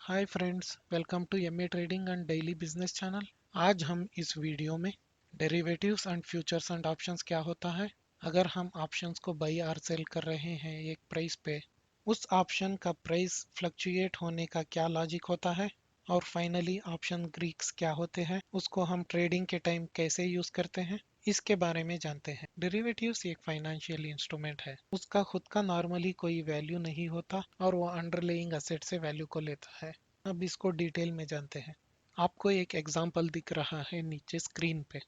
Hi friends, welcome to MA trading and daily business channel. आज हम इस video में derivatives and futures and options क्या होता है, अगर हम ऑप्शंस को बाई और सेल कर रहे हैं एक प्राइस पे, उस ऑप्शन का प्राइस फ्लक्चुएट होने का क्या लॉजिक होता है, और फाइनली ऑप्शन ग्रीक्स क्या होते हैं, उसको हम ट्रेडिंग के टाइम कैसे यूज करते हैं, इसके बारे में जानते हैं। डेरिवेटिव्स एक फाइनेंशियल इंस्ट्रूमेंट है, उसका खुद का नॉर्मली कोई वैल्यू नहीं होता और वो अंडरलेइंग एसेट से वैल्यू को लेता है। अब इसको डिटेल में जानते हैं। आपको एक एग्जांपल दिख रहा है नीचे स्क्रीन पे,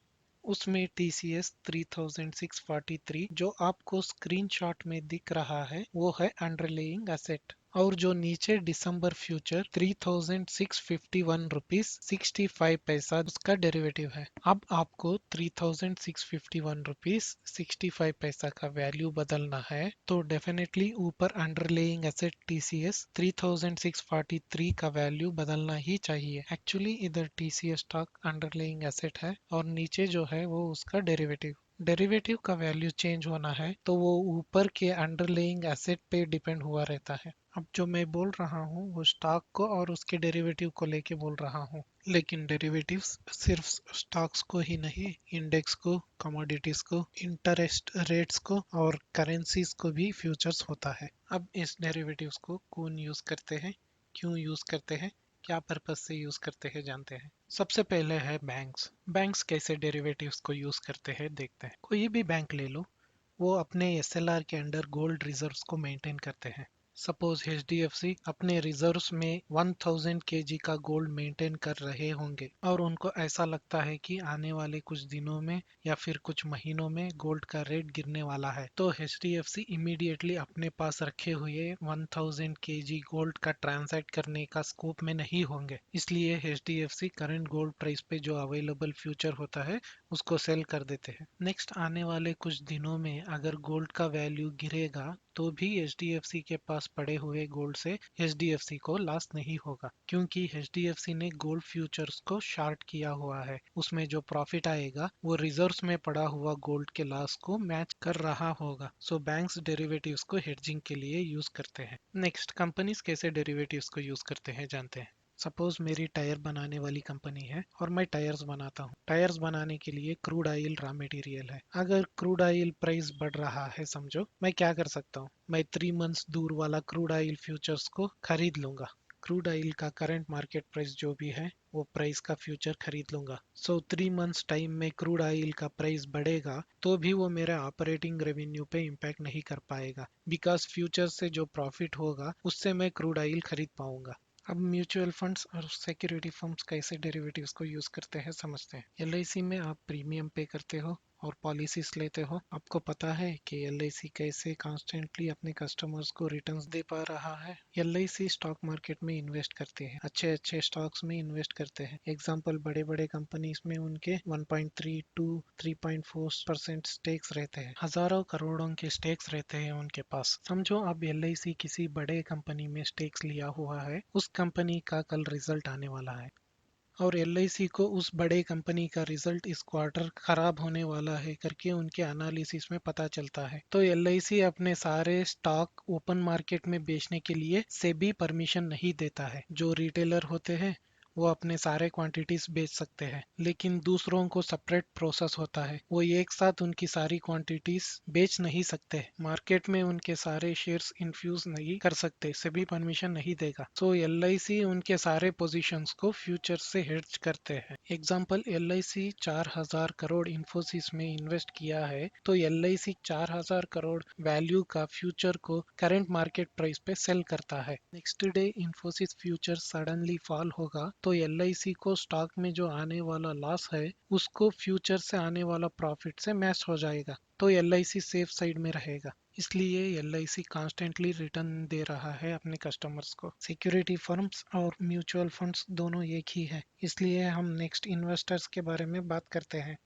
उसमें TCS 3643 जो आपको स्क्रीनशॉट में दिख रहा है वो है अंडरलेइंग एसेट, और जो नीचे दिसंबर फ्यूचर 3651 रुपीज 65 पैसा उसका डेरिवेटिव है। अब आपको 3651 रुपीज 65 पैसा का वैल्यू बदलना है, तो डेफिनेटली ऊपर अंडरलेइंग एसेट TCS 3643 का वैल्यू बदलना ही चाहिए। एक्चुअली इधर TCS स्टॉक अंडरलेइंग एसेट है और नीचे जो है वो उसका डेरिवेटिव। डेरिवेटिव का वैल्यू चेंज होना है तो वो ऊपर के अंडरलेइंग एसेट पे डिपेंड हुआ रहता है। अब जो मैं बोल रहा हूँ वो स्टॉक को और उसके डेरिवेटिव को लेके बोल रहा हूँ, लेकिन डेरिवेटिव्स सिर्फ स्टॉक्स को ही नहीं, इंडेक्स को, कमोडिटीज को, इंटरेस्ट रेट्स को और करेंसीज को भी फ्यूचर्स होता है। अब इस डेरिवेटिव्स को कौन यूज करते हैं, क्यों यूज करते हैं, क्या पर्पस से यूज करते हैं, जानते हैं। सबसे पहले है बैंक्स। बैंक्स कैसे डेरिवेटिव्स को यूज करते हैं देखते हैं। कोई भी बैंक ले लो, वो अपने SLR के अंडर गोल्ड रिजर्व्स को मेंटेन करते हैं। सपोज HDFC अपने रिजर्व्स में 1000 kg का गोल्ड मेंटेन कर रहे होंगे और उनको ऐसा लगता है कि आने वाले कुछ दिनों में या फिर कुछ महीनों में गोल्ड का रेट गिरने वाला है, तो HDFC इमीडिएटली अपने पास रखे हुए 1000 kg गोल्ड का ट्रांसैक्ट करने का स्कोप में नहीं होंगे। इसलिए HDFC करंट गोल्ड प्राइस पे जो अवेलेबल फ्यूचर होता है उसको सेल कर देते हैं। नेक्स्ट आने वाले कुछ दिनों में अगर गोल्ड का वैल्यू गिरेगा तो भी HDFC के पास पड़े हुए गोल्ड से HDFC को लॉस नहीं होगा, क्योंकि HDFC ने गोल्ड फ्यूचर्स को शॉर्ट किया हुआ है। उसमें जो प्रॉफिट आएगा वो रिजर्व्स में पड़ा हुआ गोल्ड के लॉस को मैच कर रहा होगा। सो बैंक्स डेरिवेटिव्स को हेडजिंग के लिए यूज करते हैं। नेक्स्ट, कंपनीज कैसे डेरिवेटिव्स को यूज करते हैं जानते हैं। सपोज मेरी टायर बनाने वाली कंपनी है और मैं टायर्स बनाता हूँ। टायर्स बनाने के लिए क्रूड ऑयल रॉ मटेरियल है। अगर क्रूड ऑयल प्राइस बढ़ रहा है समझो, मैं क्या कर सकता हूँ, मैं 3 मंथ्स दूर वाला क्रूड ऑयल फ्यूचर्स को खरीद लूंगा। क्रूड ऑयल का करंट मार्केट प्राइस जो भी है वो प्राइस का फ्यूचर खरीद लूंगा। सो 3 मंथ्स टाइम में क्रूड ऑयल का प्राइस बढ़ेगा तो भी वो मेरे ऑपरेटिंग रेवेन्यू पे इम्पैक्ट नहीं कर पाएगा, बिकॉज फ्यूचर से जो प्रॉफिट होगा उससे मैं क्रूड ऑयल खरीद पाऊंगा। अब म्यूचुअल फंड्स और सिक्योरिटी फर्म्स कैसे डेरिवेटिव्स को यूज करते हैं समझते हैं। LIC में आप प्रीमियम पे करते हो और पॉलिसीज लेते हो। आपको पता है कि LIC कैसे कॉन्स्टेंटली अपने कस्टमर्स को रिटर्न्स दे पा रहा है। LIC स्टॉक मार्केट में इन्वेस्ट करते हैं, अच्छे अच्छे स्टॉक्स में इन्वेस्ट करते हैं। एग्जाम्पल, बड़े बड़े कंपनीज में उनके 1.3 टू 3.4% स्टेक्स रहते हैं, हजारों करोड़ों के स्टेक्स रहते हैं उनके पास। समझो अब LIC किसी बड़े कंपनी में स्टेक्स लिया हुआ है, उस कंपनी का कल रिजल्ट आने वाला है और LIC को उस बड़े कंपनी का रिजल्ट इस क्वार्टर खराब होने वाला है करके उनके एनालिसिस में पता चलता है, तो LIC अपने सारे स्टॉक ओपन मार्केट में बेचने के लिए सेबी परमिशन नहीं देता है। जो रिटेलर होते हैं वो अपने सारे क्वांटिटीज बेच सकते हैं, लेकिन दूसरों को सेपरेट प्रोसेस होता है, वो एक साथ उनकी सारी क्वांटिटीज बेच नहीं सकते। मार्केट में उनके सारे शेयर्स इन्फ्यूज नहीं कर सकते, सेबी परमिशन नहीं देगा। सो LIC उनके सारे पोजीशंस को फ्यूचर से हेड्ज करते हैं। एग्जांपल, LIC 4000 करोड़ इन्फोसिस में इन्वेस्ट किया है, तो LIC 4000 करोड़ वैल्यू का फ्यूचर को करंट मार्केट प्राइस पे सेल करता है। Next day Infosys future suddenly fall होगा तो LIC को स्टॉक में जो आने वाला लॉस है उसको फ्यूचर से आने वाला प्रॉफिट से मैच हो जाएगा, तो LIC सेफ साइड में रहेगा। इसलिए LIC कॉन्स्टेंटली रिटर्न दे रहा है अपने कस्टमर्स को। सिक्योरिटी फर्म्स और म्यूचुअल फंड्स दोनों एक ही है, इसलिए हम नेक्स्ट इन्वेस्टर्स के बारे में बात करते हैं।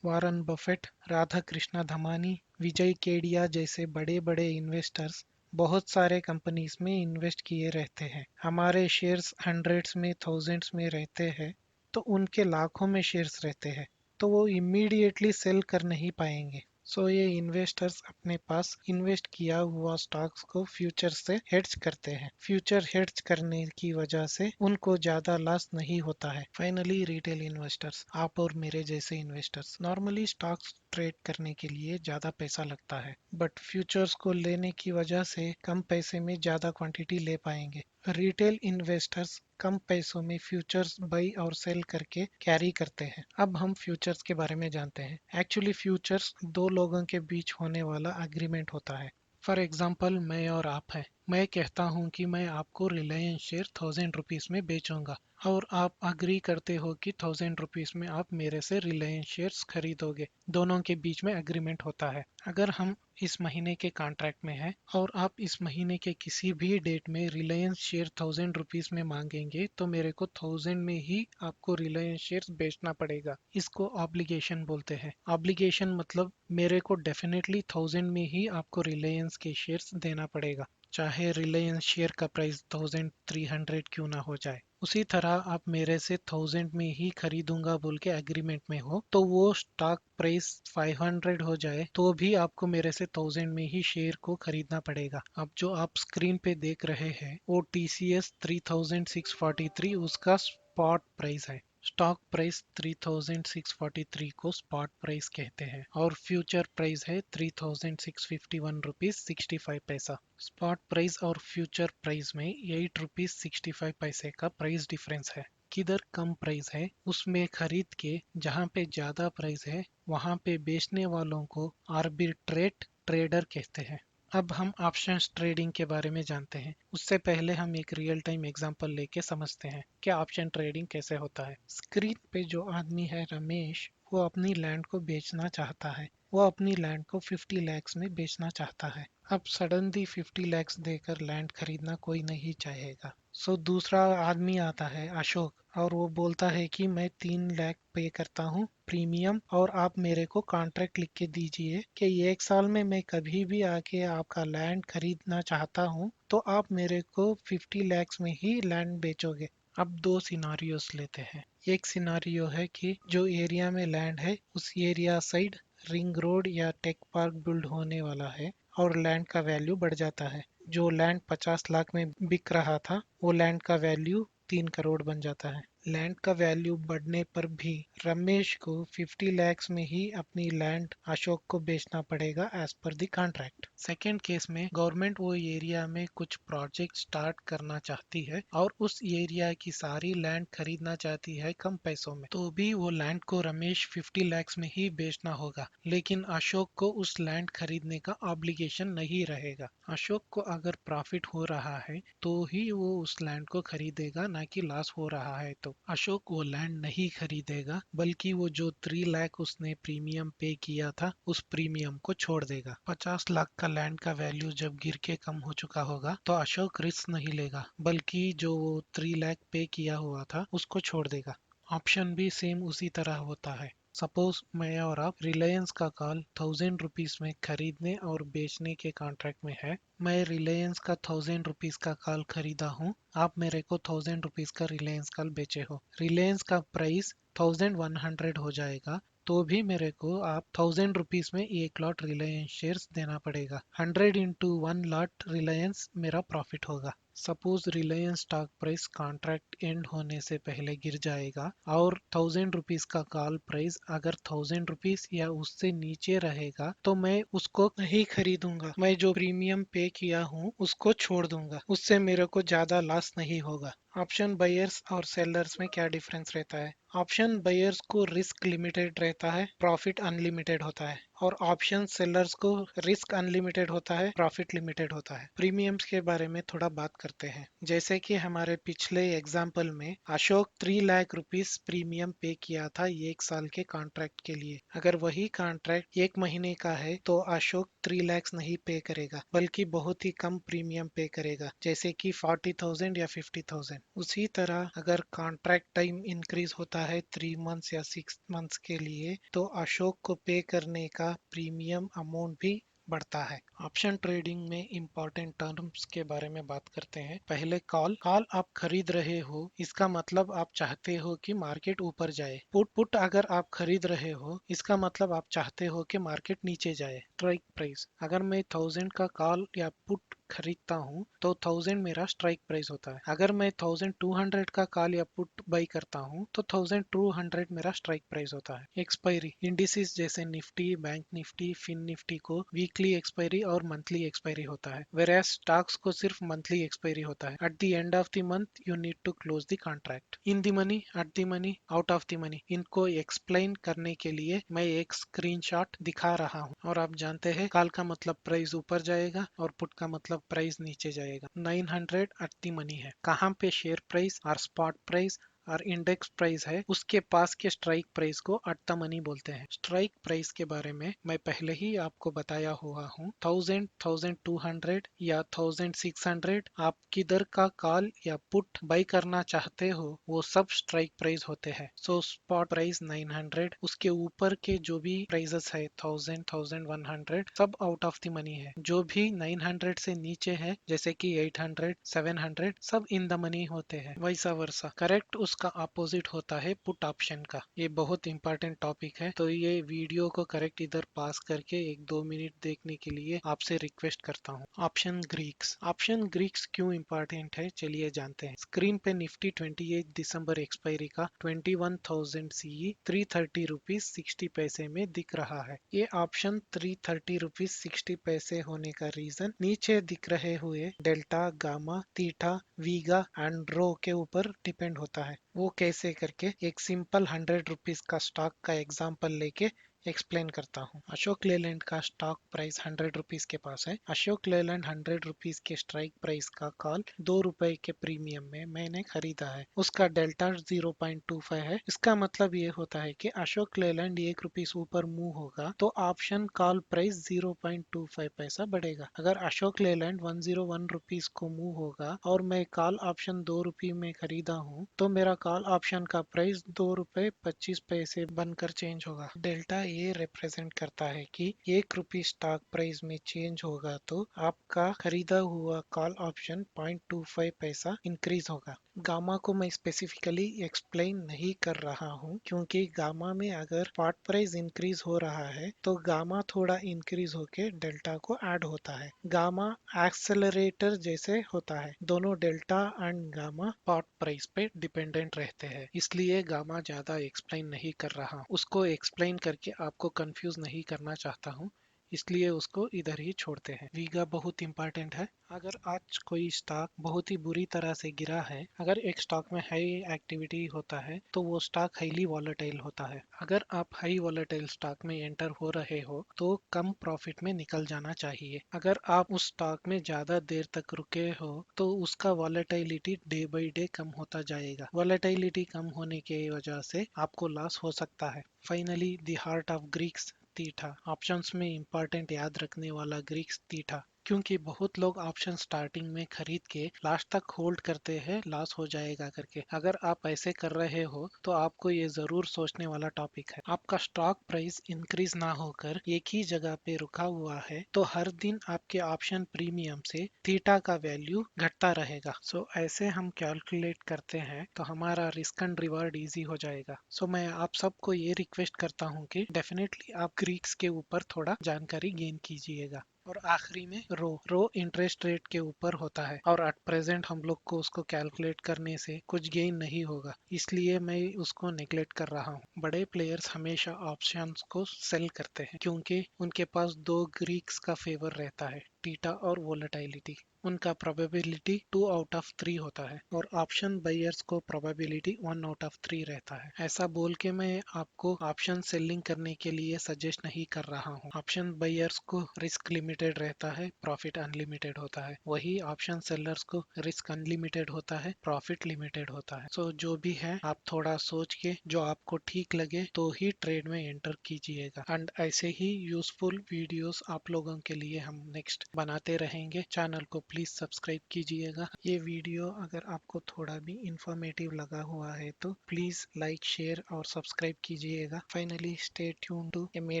वारन बफेट, राधा कृष्णा धमानी, विजय केडिया जैसे बड़े बड़े इन्वेस्टर्स बहुत सारे कंपनीज में इन्वेस्ट किए रहते हैं। हमारे शेयर्स हंड्रेड्स में थाउजेंड्स में रहते हैं, तो उनके लाखों में शेयर्स रहते हैं, तो वो इमीडिएटली सेल कर नहीं पाएंगे। सो ये इन्वेस्टर्स अपने पास इन्वेस्ट किया हुआ स्टॉक्स को फ्यूचर से हेड्ज करते हैं। फ्यूचर हेड्ज करने की वजह से उनको ज्यादा लॉस नहीं होता है। फाइनली रिटेल इन्वेस्टर्स, आप और मेरे जैसे इन्वेस्टर्स, नॉर्मली स्टॉक्स ट्रेड करने के लिए ज्यादा पैसा लगता है, बट फ्यूचर्स को लेने की वजह से कम पैसे में ज्यादा क्वांटिटी ले पाएंगे। रिटेल इन्वेस्टर्स कम पैसों में फ्यूचर्स बाई और सेल करके कैरी करते हैं। अब हम फ्यूचर्स के बारे में जानते हैं। एक्चुअली फ्यूचर्स दो लोगों के बीच होने वाला एग्रीमेंट होता है। फॉर एग्जाम्पल, मैं और आप हैं। मैं कहता हूँ कि मैं आपको रिलायंस शेयर 1000 रुपीज में बेचूंगा और आप अग्री करते हो कि 1000 रुपीज में आप मेरे से रिलायंस शेयर्स खरीदोगे। दोनों के बीच में एग्रीमेंट होता है। अगर हम इस महीने के कॉन्ट्रैक्ट में है और आप इस महीने के किसी भी डेट में रिलायंस शेयर 1000 रुपीज में मांगेंगे तो मेरे को 1000 में ही आपको रिलायंस शेयर्स बेचना पड़ेगा। इसको ऑब्लिगेशन बोलते हैं। ऑब्लिगेशन मतलब मेरे को डेफिनेटली 1000 में ही आपको रिलायंस के शेयर्स देना पड़ेगा, चाहे रिलायंस शेयर का प्राइस 1300 क्यों ना हो जाए। उसी तरह आप मेरे से 1000 में ही खरीदूंगा बोल के एग्रीमेंट में हो तो वो स्टॉक प्राइस 500 हो जाए तो भी आपको मेरे से 1000 में ही शेयर को खरीदना पड़ेगा। अब जो आप स्क्रीन पे देख रहे हैं वो TCS 3643 उसका स्पॉट प्राइस है। स्टॉक प्राइस 3643 को स्पॉट प्राइस कहते हैं और फ्यूचर प्राइस है 3651 रुपीज 65 पैसा। स्पॉट प्राइस और फ्यूचर प्राइस में 8 रुपीज 65 पैसे का प्राइस डिफरेंस है। किधर कम प्राइस है उसमें खरीद के जहाँ पे ज्यादा प्राइस है वहाँ पे बेचने वालों को आर्बिट्रेट ट्रेडर कहते हैं। अब हम ऑप्शंस ट्रेडिंग के बारे में जानते हैं। उससे पहले हम एक रियल टाइम एग्जांपल लेके समझते हैं कि ऑप्शन ट्रेडिंग कैसे होता है। स्क्रीन पे जो आदमी है रमेश, वो अपनी लैंड को बेचना चाहता है। वो अपनी लैंड को 50 लैक्स में बेचना चाहता है। अब सडनली 50 लैक्स देकर लैंड खरीदना कोई नहीं चाहेगा। सो दूसरा आदमी आता है अशोक और वो बोलता है कि मैं 3 लाख पे करता हूँ प्रीमियम और आप मेरे को कॉन्ट्रैक्ट लिख के दीजिए कि 1 साल में मैं कभी भी आके आपका लैंड खरीदना चाहता हूँ तो आप मेरे को 50 लैक्स में ही लैंड बेचोगे। अब दो सिनारियोस लेते हैं। एक सिनारियो है कि जो एरिया में लैंड है उस एरिया साइड रिंग रोड या टेक पार्क बिल्ड होने वाला है और लैंड का वैल्यू बढ़ जाता है। जो लैंड 50 लाख में बिक रहा था वो लैंड का वैल्यू 3 करोड़ बन जाता है। लैंड का वैल्यू बढ़ने पर भी रमेश को 50 लैक्स में ही अपनी लैंड अशोक को बेचना पड़ेगा as per the contract. Second case में गवर्नमेंट वो एरिया में कुछ प्रोजेक्ट स्टार्ट करना चाहती है और उस एरिया की सारी लैंड खरीदना चाहती है कम पैसों में, तो भी वो लैंड को रमेश 50 लैक्स में ही बेचना होगा, लेकिन अशोक को उस लैंड खरीदने का ऑब्लिगेशन नहीं रहेगा। अशोक को अगर प्रॉफिट हो रहा है तो ही वो उस लैंड को खरीदेगा, ना कि लॉस हो रहा है तो अशोक वो लैंड नहीं खरीदेगा, बल्कि वो जो 3 लाख उसने प्रीमियम पे किया था उस प्रीमियम को छोड़ देगा। 50 लाख का लैंड का वैल्यू जब गिर के कम हो चुका होगा तो अशोक रिस्क नहीं लेगा, बल्कि जो वो 3 लाख पे किया हुआ था उसको छोड़ देगा। ऑप्शन भी सेम उसी तरह होता है। सपोज मैं और आप रिलायंस का कॉल 1000 रुपीज में खरीदने और बेचने के कॉन्ट्रैक्ट में है। मैं रिलायंस का 1000 रुपीज का कॉल खरीदा हूँ, आप मेरे को 1000 रुपीज का रिलायंस कॉल बेचे हो। रिलायंस का प्राइस 1100 हो जाएगा तो भी मेरे को आप 1000 रुपीज में एक लॉट रिलायंस शेयर्स देना पड़ेगा। 100 into 1 लॉट रिलायंस मेरा प्रॉफिट होगा। Suppose Reliance stock price contract and होने से पहले गिर जाएगा और 1000 रुपीज का कॉल प्राइस अगर 1000 रुपीज या उससे नीचे रहेगा तो मैं उसको नहीं खरीदूंगा। मैं जो प्रीमियम पे किया हूँ उसको छोड़ दूंगा, उससे मेरे को ज्यादा लॉस नहीं होगा। ऑप्शन बायर्स और सेलर्स में क्या डिफरेंस रहता है? ऑप्शन बायर्स को रिस्क लिमिटेड रहता है, प्रॉफिट अनलिमिटेड होता है, और ऑप्शन सेलर्स को रिस्क अनलिमिटेड होता है, प्रॉफिट लिमिटेड होता है। प्रीमियम्स के बारे में थोड़ा बात करते हैं। जैसे कि हमारे पिछले एग्जाम्पल में अशोक 3 लाख रुपीज प्रीमियम पे किया था 1 साल के कॉन्ट्रैक्ट के लिए। अगर वही कॉन्ट्रैक्ट 1 महीने का है तो अशोक 3 लाख नहीं पे करेगा, बल्कि बहुत ही कम प्रीमियम पे करेगा, जैसे कि 40,000 या 50,000। उसी तरह अगर कॉन्ट्रैक्ट टाइम इंक्रीज होता है 3 मंथ्स या 6 मंथ्स के लिए तो अशोक को पे करने का प्रीमियम अमाउंट भी बढ़ता है। ऑप्शन ट्रेडिंग में इंपॉर्टेंट टर्म्स के बारे में बात करते हैं। पहले कॉल कॉल आप खरीद रहे हो, इसका मतलब आप चाहते हो कि मार्केट ऊपर जाए। पुट पुट अगर आप खरीद रहे हो, इसका मतलब आप चाहते हो कि मार्केट नीचे जाए। स्ट्राइक प्राइस, अगर मैं 1000 का कॉल या पुट खरीदता हूँ तो 1000 मेरा स्ट्राइक प्राइस होता है। अगर मैं 1200 का कॉल या पुट बाई करता हूँ तो 1200 मेरा स्ट्राइक प्राइस होता है। एक्सपायरी, इंडिसेस जैसे निफ्टी, बैंक निफ्टी, फिन निफ्टी को वीकली एक्सपायरी और मंथली एक्सपायरी होता है, वेयर स्टॉक्स को सिर्फ मंथली एक्सपायरी होता है। At the end of the month you need to close the contract. In the money, at the money, out of the money, इनको explain करने के लिए मैं एक स्क्रीनशॉट दिखा रहा हूँ। और आप जानते हैं कॉल का मतलब प्राइस ऊपर जाएगा और पुट का मतलब प्राइस नीचे जाएगा। 900 एट द मनी है। कहाँ पे शेयर प्राइस और स्पॉट प्राइस और इंडेक्स प्राइस है, उसके पास के स्ट्राइक प्राइस को एट द मनी बोलते हैं। स्ट्राइक प्राइस के बारे में मैं पहले ही आपको बताया हुआ हूँ। 1000, 1200 या 1600 आप किधर का कॉल या पुट बाई करना चाहते हो वो सब स्ट्राइक प्राइस होते हैं। सो स्पॉट प्राइस 900, उसके ऊपर के जो भी प्राइसेस है 1000, 1100 सब आउट ऑफ द मनी है। जो भी 900 से नीचे है जैसे कि 800, 700 सब इन द मनी होते हैं। वैसा वर्सा करेक्ट उसका अपोजिट होता है पुट ऑप्शन का। ये बहुत इंपॉर्टेंट टॉपिक है, तो ये वीडियो को करेक्ट इधर पास करके 1-2 मिनट देखने के लिए आपसे रिक्वेस्ट करता हूँ। ऑप्शन ग्रीक्स, ऑप्शन ग्रीक्स क्यों इंपॉर्टेंट है चलिए जानते हैं। स्क्रीन पे निफ्टी 28 दिसंबर एक्सपायरी का 21,000 CE 330 रुपीज 60 पैसे में दिख रहा है। ये ऑप्शन 330 रुपीज 60 पैसे होने का रीजन नीचे दिख रहे हुए डेल्टा, गामा, थीटा, वीगा एंड रो के ऊपर डिपेंड होता है। वो कैसे करके एक सिंपल 100 रुपीज का स्टॉक का एग्जांपल लेके एक्सप्लेन करता हूँ। अशोक लेलैंड का स्टॉक प्राइस 100 रुपीज के पास है। अशोक लेलैंड 100 रुपीज के स्ट्राइक प्राइस का कॉल 2 रुपए के प्रीमियम में मैंने खरीदा है। उसका डेल्टा 0.25 है। इसका मतलब ये होता है कि अशोक लेलैंड 1 रुपीज ऊपर मूव होगा तो ऑप्शन कॉल प्राइस 0.25 पैसा बढ़ेगा। अगर अशोक लेलैंड 101 रुपीज को मूव होगा और मैं कॉल ऑप्शन 2 रुपये में खरीदा हूँ तो मेरा कॉल ऑप्शन का प्राइस 2 रुपए 25 पैसे बनकर चेंज होगा। डेल्टा ये रिप्रेजेंट करता है कि 1 रुपये स्टॉक प्राइस में चेंज होगा तो आपका खरीदा हुआ कॉल ऑप्शन 0.25 पैसा इंक्रीज होगा। गामा को मैं स्पेसिफिकली एक्सप्लेन नहीं कर रहा हूँ क्योंकि गामा में अगर स्पॉट प्राइस इंक्रीज हो रहा है तो गामा थोड़ा इंक्रीज होके डेल्टा को ऐड होता है। गामा एक्सेलरेटर जैसे होता है। दोनों delta and gamma spot price पे डिपेंडेंट रहते हैं, इसलिए गामा ज्यादा एक्सप्लेन नहीं कर रहा। उसको एक्सप्लेन करके आपको कंफ्यूज नहीं करना चाहता हूँ, इसलिए उसको इधर ही छोड़ते हैं। वीगा बहुत इंपॉर्टेंट है। अगर आज कोई स्टॉक बहुत ही बुरी तरह से गिरा है, अगर एक स्टॉक में हाई एक्टिविटी होता है तो वो स्टॉक हाईली वॉलेटाइल होता है। अगर आप हाई वॉलेटाइल स्टॉक में एंटर हो रहे हो तो कम प्रॉफिट में निकल जाना चाहिए। अगर आप उस स्टॉक में ज्यादा देर तक रुके हो तो उसका वॉलेटिलिटी डे बाई डे कम होता जाएगा। वॉलेटिलिटी कम होने की वजह से आपको लॉस हो सकता है। Finally the heart of Greeks, theta. Options में इंपॉर्टेंट याद रखने वाला ग्रीक्स थीटा, क्योंकि बहुत लोग ऑप्शन स्टार्टिंग में खरीद के लास्ट तक होल्ड करते हैं लॉस हो जाएगा करके। अगर आप ऐसे कर रहे हो तो आपको ये जरूर सोचने वाला टॉपिक है। आपका स्टॉक प्राइस इंक्रीज ना होकर एक ही जगह पे रुका हुआ है तो हर दिन आपके ऑप्शन प्रीमियम से थीटा का वैल्यू घटता रहेगा। सो ऐसे हम कैलकुलेट करते हैं तो हमारा रिस्क एंड रिवार्ड इजी हो जाएगा। सो मैं आप सबको ये रिक्वेस्ट करता हूँ कि डेफिनेटली आप ग्रीक्स के ऊपर थोड़ा जानकारी गेन कीजिएगा। और आखिरी में रो इंटरेस्ट रेट के ऊपर होता है और एट प्रेजेंट हम लोग को उसको कैलकुलेट करने से कुछ गेन नहीं होगा, इसलिए मैं उसको नेग्लेक्ट कर रहा हूँ। बड़े प्लेयर्स हमेशा ऑप्शंस को सेल करते हैं क्योंकि उनके पास दो ग्रीक्स का फेवर रहता है, टीटा और वोलेटिलिटी। उनका प्रोबेबिलिटी 2 आउट ऑफ 3 होता है और ऑप्शन बायर्स को प्रोबेबिलिटी 1 आउट ऑफ 3 रहता है। ऐसा बोल के मैं आपको ऑप्शन सेलिंग करने के लिए सजेस्ट नहीं कर रहा हूँ। ऑप्शन बायर्स को रिस्क लिमिटेड रहता है, प्रॉफिट अनलिमिटेड होता है। वही ऑप्शन सेलर्स को रिस्क अनलिमिटेड होता है, प्रॉफिट लिमिटेड होता है। सो जो भी है आप थोड़ा सोच के जो आपको ठीक लगे तो ही ट्रेड में एंटर कीजिएगा। एंड ऐसे ही यूजफुल वीडियोस आप लोगों के लिए हम नेक्स्ट बनाते रहेंगे। चैनल को प्लीज सब्सक्राइब कीजिएगा। ये वीडियो अगर आपको थोड़ा भी इंफॉर्मेटिव लगा हुआ है तो प्लीज लाइक, शेयर और सब्सक्राइब कीजिएगा। Finally stay tune to MA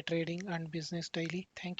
trading and business daily. Thank you.